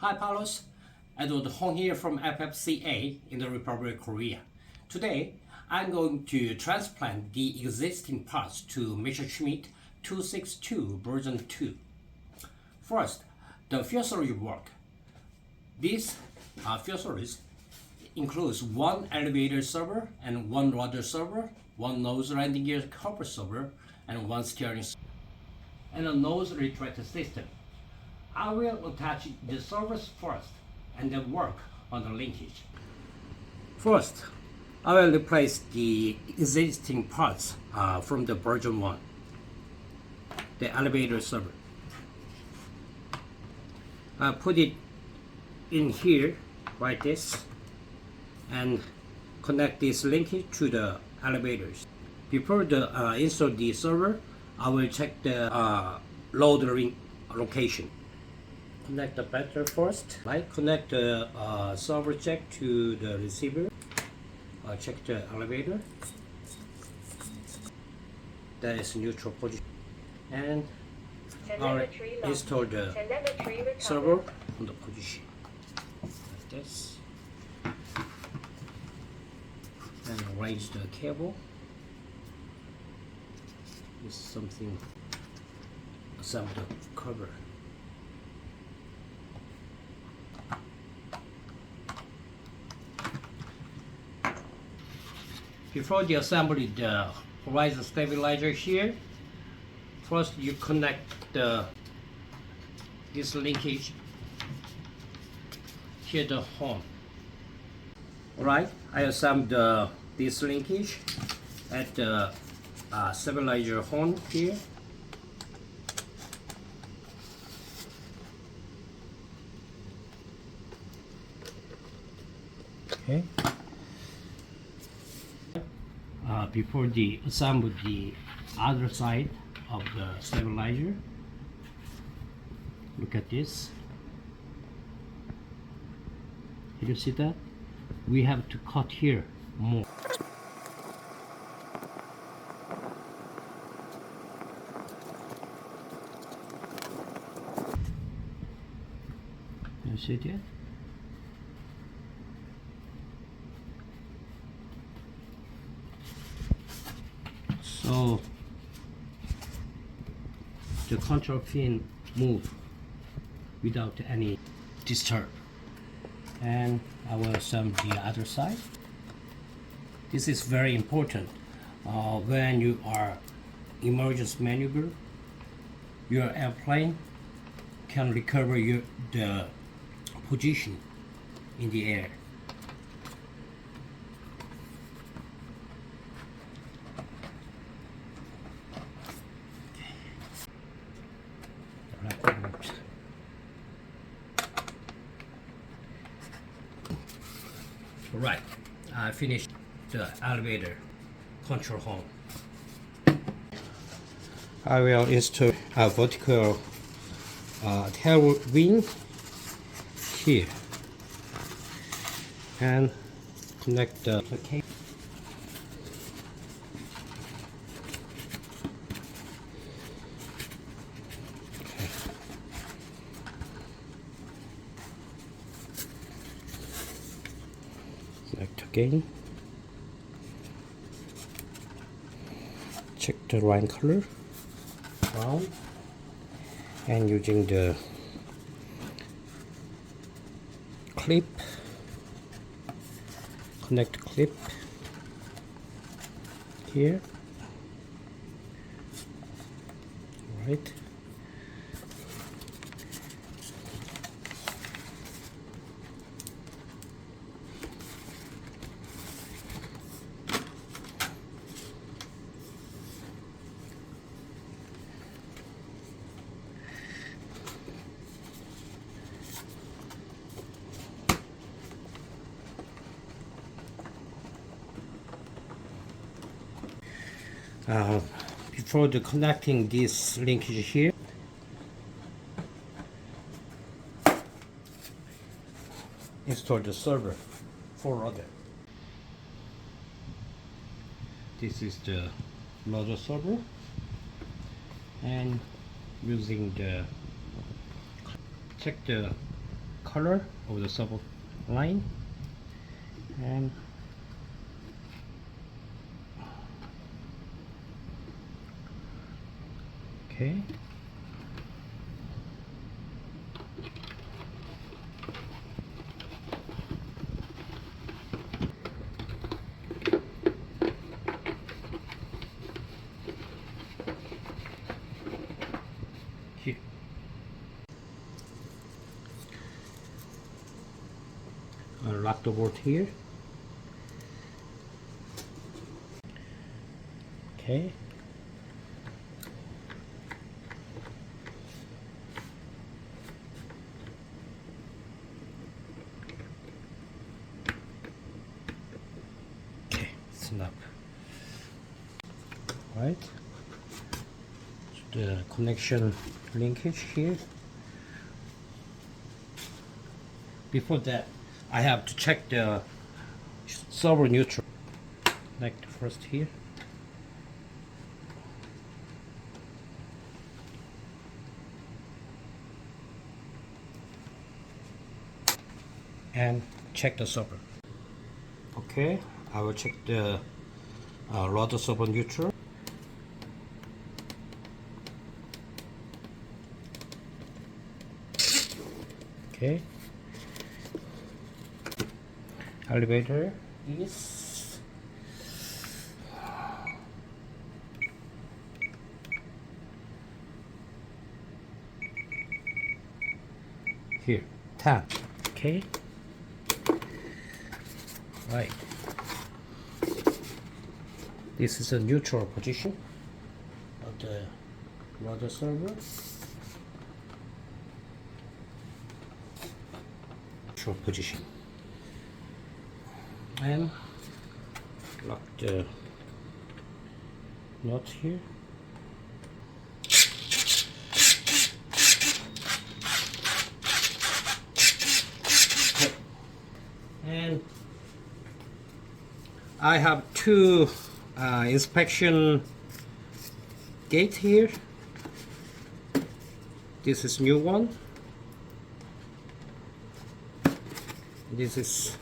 Hi Palos, Edward Hong here from FFCA in the Republic of Korea. Today, I'm going to transplant the existing parts to CW 262 version 2. First, the fuselage work. This fuselage includes one elevator servo and one rudder servo, one nose landing gear cover servo, and one steering servo, and a nose retractor system. I will attach the servos first and then work on the linkage. First, I will replace the existing parts from the version 1, the elevator servo. I put it in here like this and connect this linkage to the elevators. Before the install the server, I will check the load ring location. Connect the battery first. Connect the server jack to the receiver. Check the elevator. That is neutral position. And I'll install the server on the position like this. And arrange the cable. With something. Assemble the cover. Before the assembly, the horizon stabilizer here. First, you connect this linkage here, the horn. Alright, I assembled this linkage at the stabilizer horn here. Okay. Before the assemble the other side of the stabilizer, look at this. Can you see that? We have to cut here more. Can you see it yet? So the control pin move without any disturb. And I will assemble the other side. This is very important when you are emergency maneuver. Your airplane can recover the position in the air. Right, I finished the elevator control horn. I will install a vertical tail wing here and connect the cable. Select again. Check the line color, brown, and using the clip, connect clip here. Right. Before connecting this linkage here, install the server for rudder. This is the rudder server, and using the check the color of the servo line, and okay. Here. Lock the bolt here. Okay. Okay, snap. Right. The connection linkage here. Before that, I have to check the servo neutral. Like the first here. And check the servo. Okay, I will check the rudder servo neutral. Okay. Elevator is here, 10. Okay. Right. This is a neutral position of the rudder servo. Neutral position. And lock the nut here. Okay. And I have two inspection gate here. This is new one. This is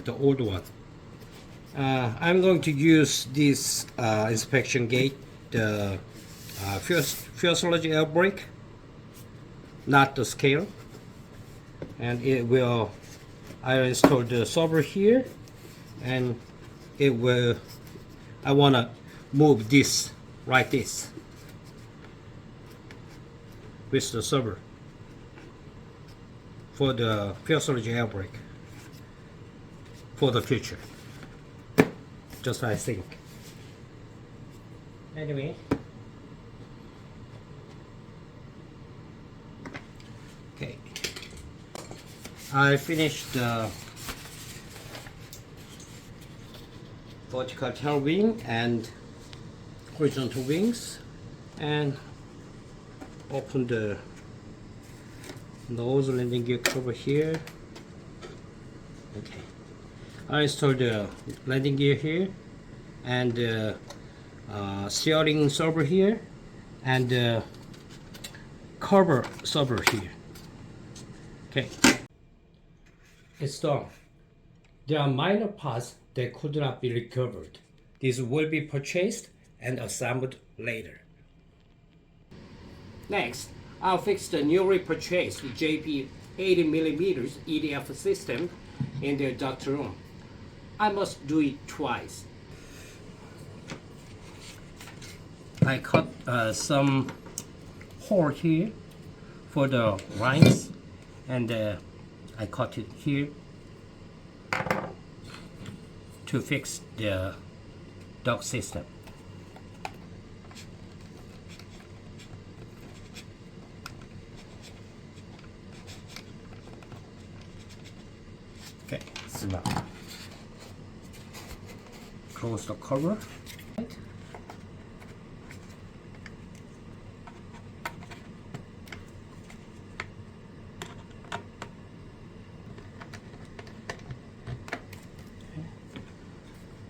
the old one. I'm going to use this inspection gate, the fuselage air brake, not the scale. And it will, I install the servo here, and it will, I want to move this like this with the servo for the fuselage air brake for the future. Just I think. Anyway. Okay. I finished the vertical tail wing and horizontal wings, and open the nose landing gear cover here. Okay. I installed the landing gear here, and the steering servo here, and the cover servo here. Okay. It's done. There are minor parts that could not be recovered. These will be purchased and assembled later. Next, I'll fix the newly purchased JP 80mm EDF system in the duct room. I must do it twice. I cut some hole here for the lines, and I cut it here to fix the duct system. Okay, so now close the cover.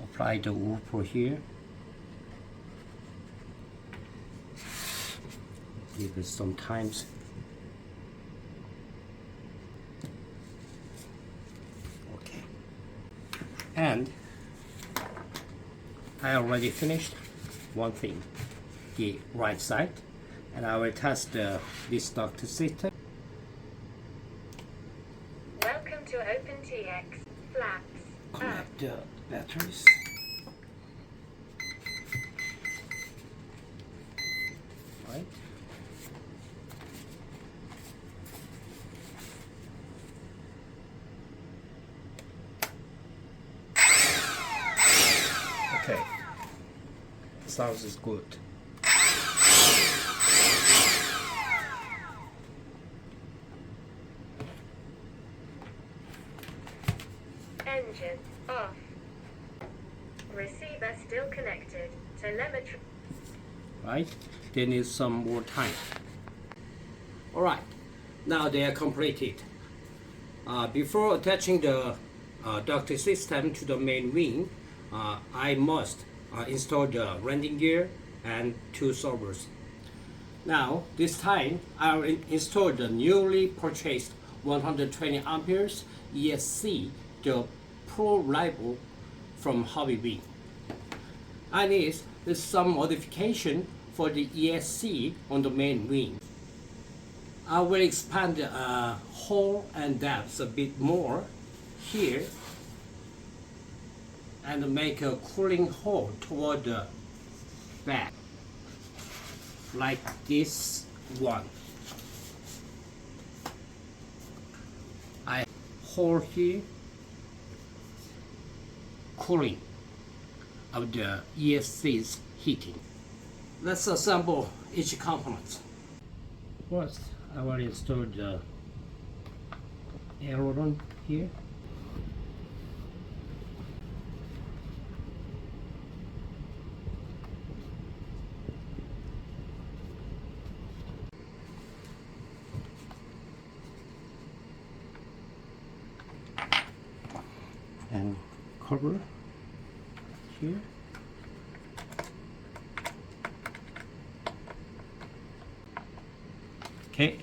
Apply the wool for here. Give it some times. And I already finished one thing, the right side, and I will test this duct system. Welcome to OpenTX Flaps. Connect the batteries. Right. Okay. Sounds is good. Engine off. Receiver still connected. Telemetry. Right? They need some more time. Alright, now they are completed. Before attaching the duct system to the main wing, I must install the landing gear and 2 servos. Now, this time I will install the newly purchased 120 amperes E.S.C, the Pro label from Hobbywing. I need some modification for the E.S.C on the main wing. I will expand the hole and depth a bit more here and make a cooling hole toward the back, like this one. I hole here, cooling of the E.S.C's heating. Let's assemble each component. First, I will install the aileron here. And cover here. Okay,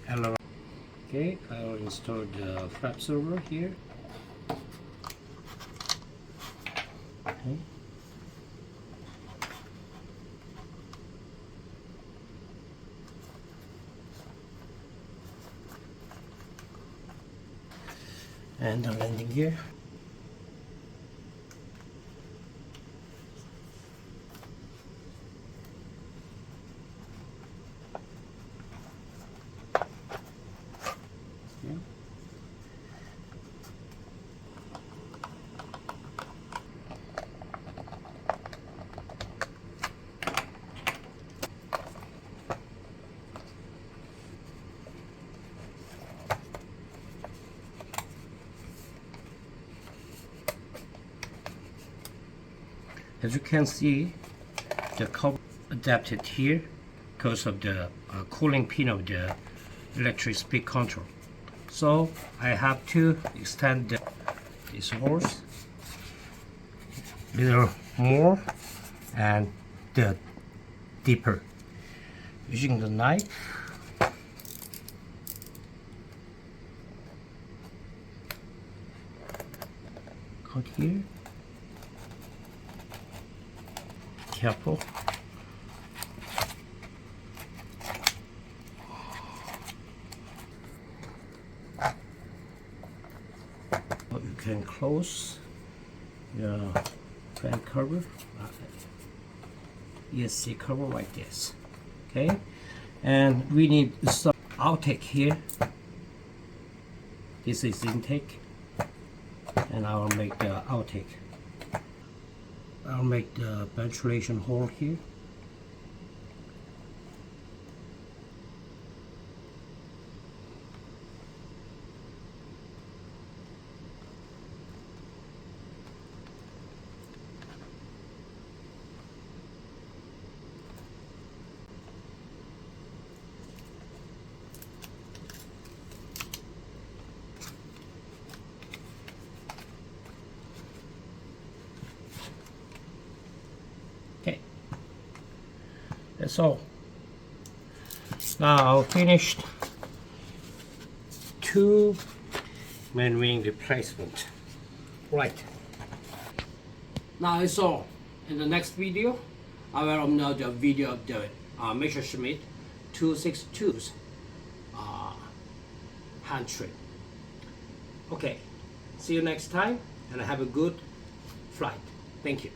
okay, I will install the flap servo here. Okay. And the landing gear. As you can see, the cover adapted here because of the cooling pin of the electric speed control. So I have to extend this hose a little more and the deeper using the knife. Cut here. Careful. You can close your fan cover, E.S.C cover like this. Okay, and we need some outtake here. This is intake, and I will make the outtake. I'll make the ventilation hole here. Okay, that's all. Now finished 2 main wing replacement. Right, Now it's all. In the next video, I will upload the video of the Messerschmitt 262's hand trick. Okay, see you next time and have a good flight. Thank you.